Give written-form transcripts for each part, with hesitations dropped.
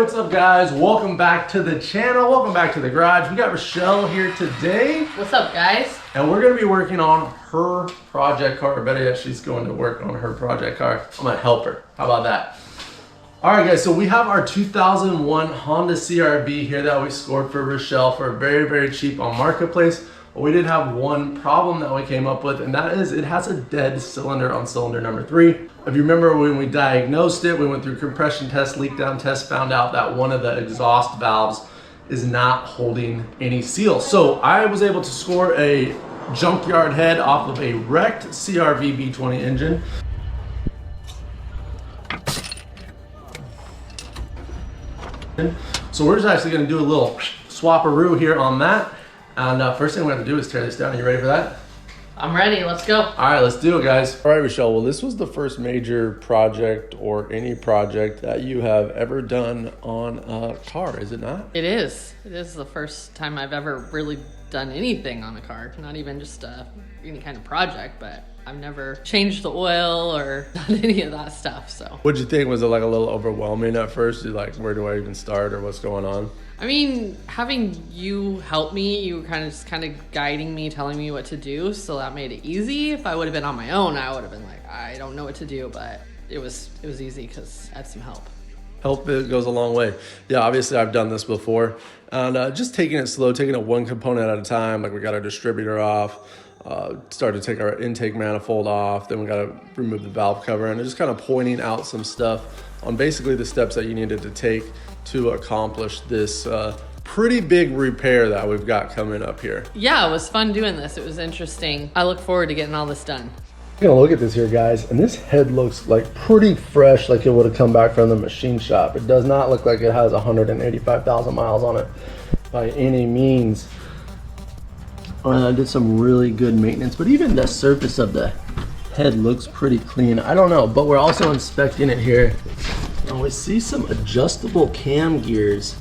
what's up guys? Welcome back to the channel. Welcome back to the garage. We got Rochelle here today. What's up guys? And we're gonna be working on her project car, or better yet, she's going to work on her project car. I'm gonna help her. How about that? All right guys, so we have our 2001 Honda CRV here that we scored for Rochelle for very, very cheap on Marketplace. But we did have one problem that we came up with, and that is it has a dead cylinder on cylinder number 3. If you remember when we diagnosed it, we went through compression tests, leak down tests, found out that one of the exhaust valves is not holding any seal. So I was able to score a junkyard head off of a wrecked CRV V20 engine. So we're just actually gonna do a little swap-a-roo here on that. And first thing we have to do is tear this down. Are you ready for that? I'm ready, let's go. All right, let's do it, guys. All right, Rochelle, well, this was the first major project or any project that you have ever done on a car, is it not? It is. It is the first time I've ever really done anything on a car. Not even just any kind of project, but I've never changed the oil or done any of that stuff, so. What'd you think? Was it like a little overwhelming at first? You're like, where do I even start or what's going on? I mean, having you help me, you were kind of guiding me, telling me what to do, so that made it easy. If I would have been on my own, I would have been like, I don't know what to do, but it was easy because I had some help. Help, it goes a long way. Yeah, obviously I've done this before. And just taking it slow, taking it one component at a time, like we got our distributor off, started to take our intake manifold off, then we got to remove the valve cover, and just kind of pointing out some stuff on basically the steps that you needed to take to accomplish this pretty big repair that we've got coming up here. Yeah, it was fun doing this. It was interesting. I look forward to getting all this done. You're gonna look at this here, guys, and this head looks like pretty fresh, like it would have come back from the machine shop. It does not look like it has 185,000 miles on it by any means. I did some really good maintenance, but even the surface of the head looks pretty clean. I don't know, but we're also inspecting it here. And we see some adjustable cam gears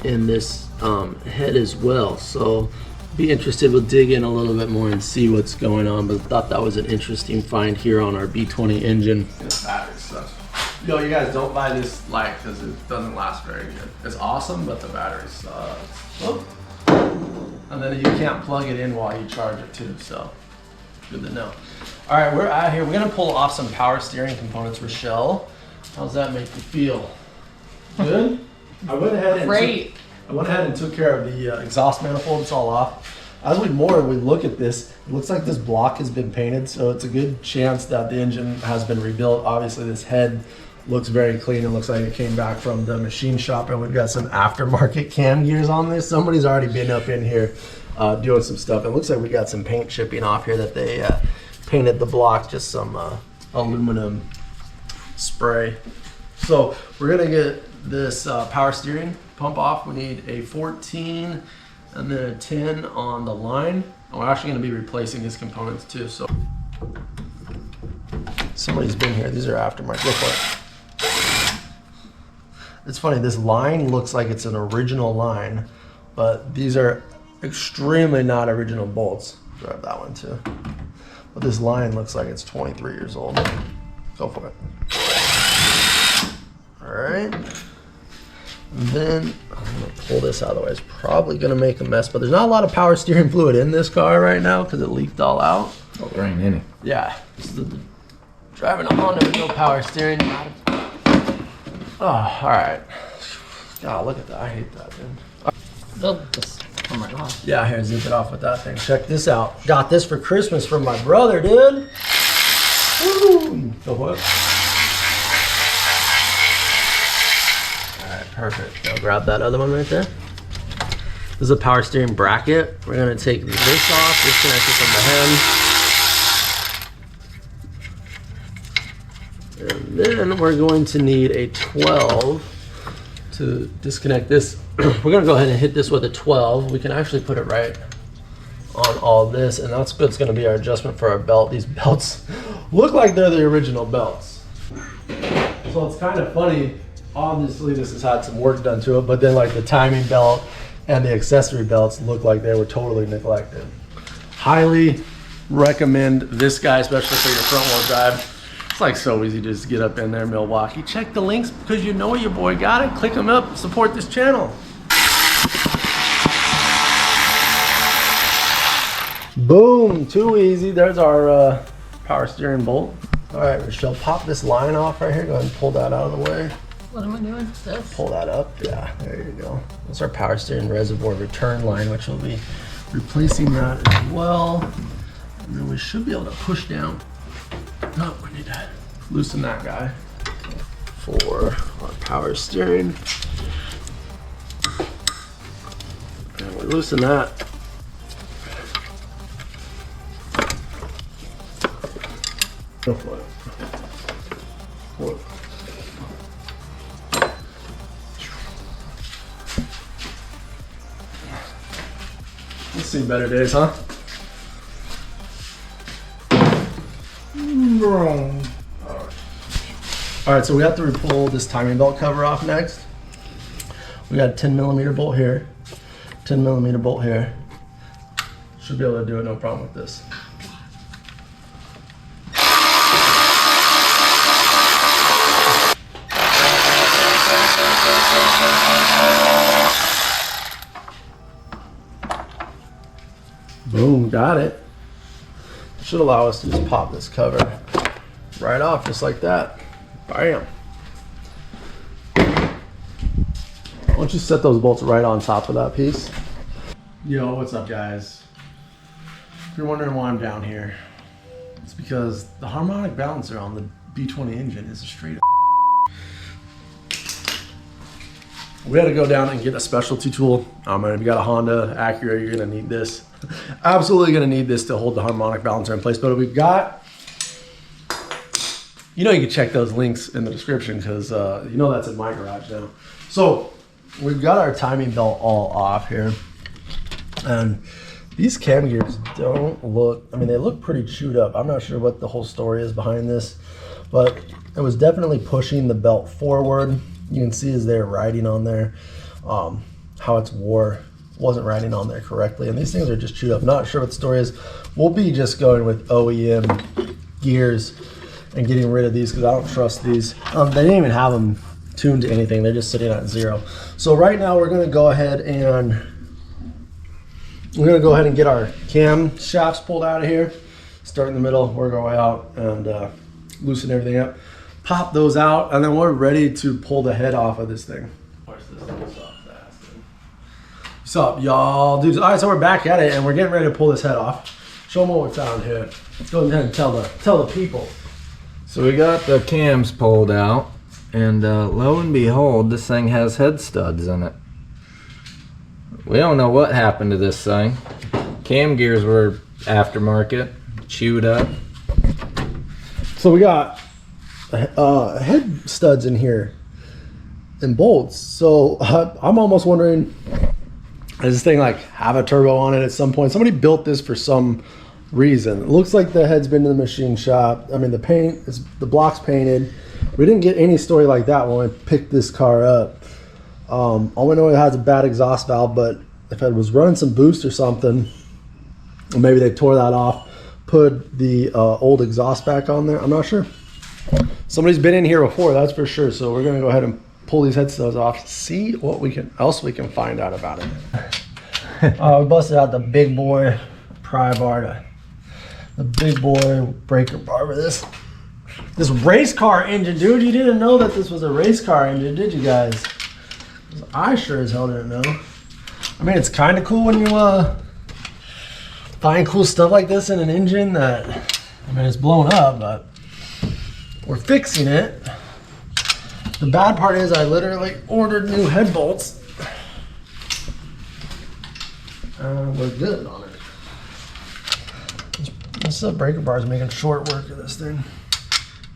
in this head as well. So be interested, we'll dig in a little bit more and see what's going on, but thought that was an interesting find here on our B20 engine. This battery sucks. Yo, you guys don't buy this light because it doesn't last very good. It's awesome, but the battery sucks. Oh. And then you can't plug it in while you charge it too, so good to know. All right, we're out here. We're gonna pull off some power steering components. Rochelle, how's that make you feel? Good? I went ahead and took care of the exhaust manifold. It's all off. As we look at this, it looks like this block has been painted, so it's a good chance that the engine has been rebuilt. Obviously, this head looks very clean. It looks like it came back from the machine shop, and we've got some aftermarket cam gears on this. Somebody's already been up in here doing some stuff. It looks like we got some paint chipping off here that they painted the block, just some aluminum spray. So we're gonna get this power steering pump off. We need a 14 and then a 10 on the line. And we're actually gonna be replacing these components too. So somebody's been here. These are aftermarket. Go for it. It's funny, this line looks like it's an original line, but these are extremely not original bolts. Grab that one too. But this line looks like it's 23 years old. Go for it. All right. And then I'm gonna pull this out of the way. It's probably gonna make a mess, but there's not a lot of power steering fluid in this car right now because it leaked all out. Oh, there ain't any. Yeah. Driving a Honda with no power steering. Oh, all right. God, look at that. I hate that, dude. Oh my God. Yeah, here, zip it off with that thing. Check this out. Got this for Christmas from my brother, dude. Woo! Go what? All right, perfect. Now grab that other one right there. This is a power steering bracket. We're gonna take this off, disconnect it from the head. And then we're going to need a 12 to disconnect this. We're gonna go ahead and hit this with a 12. We can actually put it right on all this, and that's what's gonna be our adjustment for our belt. These belts look like they're the original belts. So it's kind of funny. Obviously this has had some work done to it, but then like the timing belt and the accessory belts look like they were totally neglected. Highly recommend this guy, especially for your front wheel drive. It's like so easy to just get up in there, Milwaukee. Check the links because you know your boy got it. Click them up, support this channel. Boom, too easy. There's our power steering bolt. All right, Michelle, pop this line off right here. Go ahead and pull that out of the way. What am I doing? This? Pull that up. Yeah, there you go. That's our power steering reservoir return line, which will be replacing that as well. And then we should be able to push down. Oh, we need to loosen that guy for our power steering. And we loosen that. Go for it. Pull it. Let's see better days, huh? All right, so we have to pull this timing belt cover off next. We got a 10mm bolt here, 10mm bolt here. Should be able to do it no problem with this. Boom, got it. Should allow us to just pop this cover right off just like that. Bam. Why don't you set those bolts right on top of that piece? Yo, what's up guys? If you're wondering why I'm down here, it's because the harmonic balancer on the B20 engine is a straight up. We had to go down and get a specialty tool. If you got a Honda, Acura, you're gonna need this. Absolutely gonna need this to hold the harmonic balancer in place. But we've got, you know, you can check those links in the description because you know that's in my garage now. So we've got our timing belt all off here. And these cam gears don't look, I mean, they look pretty chewed up. I'm not sure what the whole story is behind this, but it was definitely pushing the belt forward. You can see as they're riding on there, how it's wasn't riding on there correctly. And these things are just chewed up. Not sure what the story is. We'll be just going with OEM gears and getting rid of these because I don't trust these. They didn't even have them tuned to anything. They're just sitting at 0. So right now we're gonna go ahead and get our cam shafts pulled out of here. Start in the middle, work our way out, and loosen everything up. Pop those out, and then we're ready to pull the head off of this thing. Watch this thing stop fast. What's up, y'all? Dudes, all right, so we're back at it, and we're getting ready to pull this head off. Show them what we found here. Let's go ahead and tell the people. So we got the cams pulled out, and lo and behold, this thing has head studs in it. We don't know what happened to this thing. Cam gears were aftermarket, chewed up. So we got head studs in here and bolts. So I'm almost wondering, does this thing like have a turbo on it at some point? Somebody built this for some reason. It looks like the head's been to the machine shop. I mean, the block's painted. We didn't get any story like that when we picked this car up. All we know, it has a bad exhaust valve, but if it was running some boost or something, or maybe they tore that off, put the old exhaust back on there. I'm not sure. Somebody's been in here before, that's for sure. So we're gonna go ahead and pull these head studs off, see what else we can find out about it. We busted out the big boy pry bar, the big boy breaker bar for this race car engine, dude. You didn't know that this was a race car engine, did you guys? I sure as hell didn't know. I mean, it's kind of cool when you find cool stuff like this in an engine that, I mean, it's blown up, but we're fixing it. The bad part is I literally ordered new head bolts. We're good on it. This breaker bar is making short work of this thing.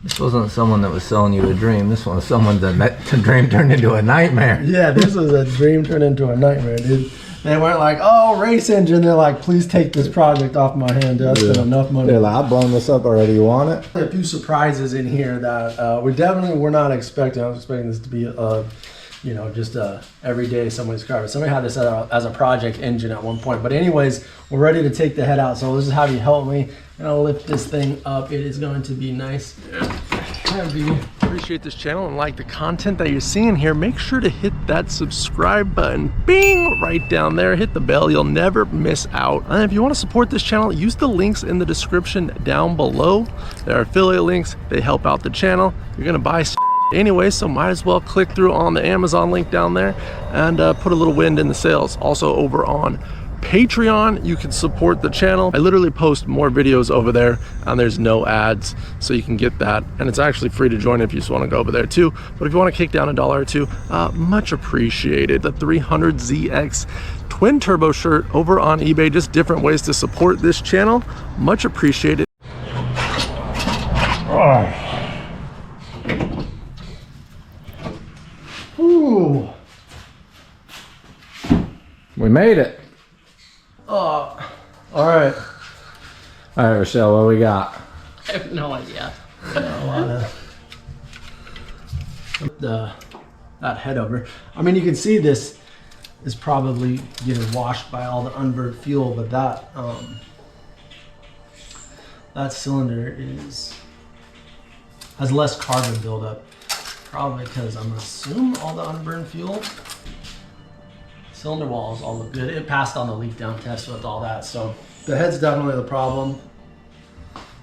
This wasn't someone that was selling you a dream. This one was someone that the dream turned into a nightmare. Yeah, this was a dream turned into a nightmare, dude. They weren't like, oh, race engine. They're like, please take this project off my hand. That's been enough money. They're like, I've blown this up already. You want it? A few surprises in here that we definitely were not expecting. I was expecting this to be, you know, just everyday somebody's car. But somebody had this as a project engine at one point. But anyways, we're ready to take the head out. So let's just have you help me. And I'll lift this thing up. It is going to be nice If you appreciate this channel and like the content that you're seeing here, make sure to hit that subscribe button, bing, right down there. Hit the bell, you'll never miss out. And if you want to support this channel, use the links in the description down below. There are affiliate links, they help out the channel. You're gonna buy anyway, so might as well click through on the Amazon link down there and put a little wind in the sails. Also over on Patreon, you can support the channel. I literally post more videos over there and there's no ads, so you can get that. And it's actually free to join if you just want to go over there too. But if you want to kick down $1 or $2, much appreciated. The 300ZX twin turbo shirt over on eBay, just different ways to support this channel. Much appreciated. Ooh. We made it. All right. All right, Rochelle, what we got? I have no idea. That head over. I mean, you can see this is probably getting washed by all the unburned fuel, but that cylinder has less carbon buildup. Probably because I'm assuming all the unburned fuel. Cylinder walls all look good. It passed on the leak down test with all that, so the head's definitely the problem.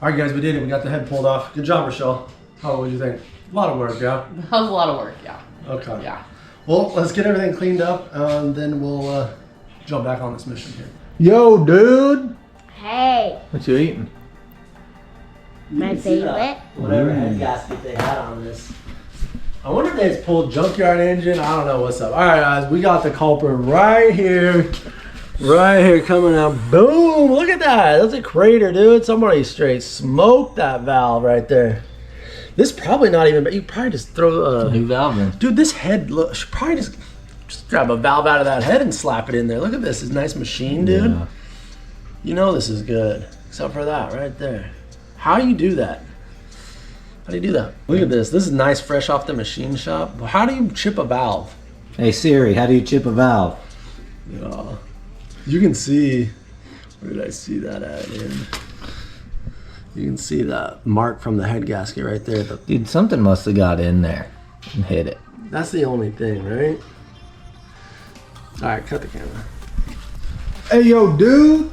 All right, guys, we did it. We got the head pulled off. Good job, Rochelle. What do you think? A lot of work, yeah? That was a lot of work, yeah. Okay. Yeah. Well, let's get everything cleaned up, and then we'll jump back on this mission here. Yo, dude! Hey, What you eating? my favorite. Whatever head gasket they had on this. I wonder if they just pulled junkyard engine. I don't know what's up. All right, guys, we got the culprit right here. Right here coming out. Boom! Look at that. That's a crater, dude. Somebody straight smoked that valve right there. This probably not even, but you probably just throw New valve in. Dude, this head, look, should probably just grab a valve out of that head and slap it in there. Look at this. It's a nice machine, dude. Yeah. You know this is good. Except for that right there. How do you do that? How do you do that? Look at this. This is nice, fresh off the machine shop. How do you chip a valve? Hey Siri, how do you chip a valve? You can see, where did I see that at? You can see that mark from the head gasket right there. Dude, something must have got in there and hit it. That's the only thing, right? All right, cut the camera. Hey, yo, dude.